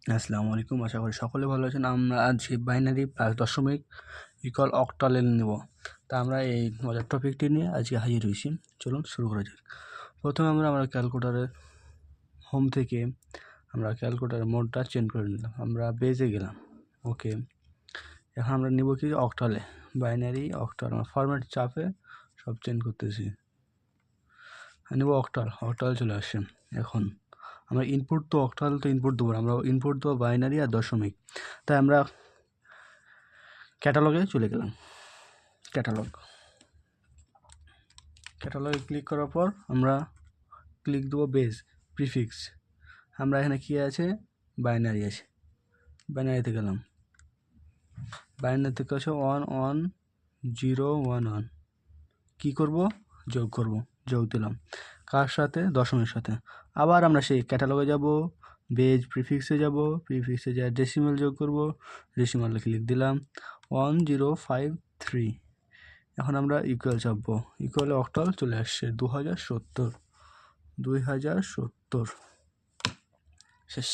আসসালামু আলাইকুম, আশা করি সকলে ভালো আছেন। আমরা আজকে বাইনারি প্লাস দশমিক ইকুয়াল অক্টালের নেব। তা আমরা এই মজার টপিকটি নিয়ে আজকে হাজির হয়েছি। চলুন শুরু করা যাক। প্রথমে আমরা ক্যালকুলেটারের হোম থেকে আমরা ক্যালকুলেটারের মোডটা চেঞ্জ করে নিলাম, আমরা বেজে গেলাম। ওকে, এখন আমরা নেব কি অক্টালে, বাইনারি অক্টাল। আমরা ফরম্যাট চাপে সব চেঞ্জ করতেছি, নেব অক্টাল চলে আসছে। এখন আমরা ইনপুট তো অক্টাল তো ইনপুট দেবো, আমরা ইনপুট দেবো বাইনারি আর দশমিক। তাই আমরা ক্যাটালগে চলে গেলাম। ক্যাটালগে ক্লিক করার পর আমরা ক্লিক দেবো বেস প্রিফিক্স। আমরা এখানে কী আছে, বাইনারি আছে, বাইনারিতে গেলাম। বাইনারিতে আছে 11011। কী করব, যোগ দিলাম। কার সাথে? দশমের সাথে। আবার আমরা সেই ক্যাটালগে যাব, বেজ প্রিফিক্সে যাব, প্রিফিক্সে যা ডেসিমাল যোগ করব, ডেসিমালে ক্লিক দিলাম 1053। এখন আমরা ইকুয়াল চাপবো, ইকুয়ালে অক্টাল চলে আসছে 2070 শেষ।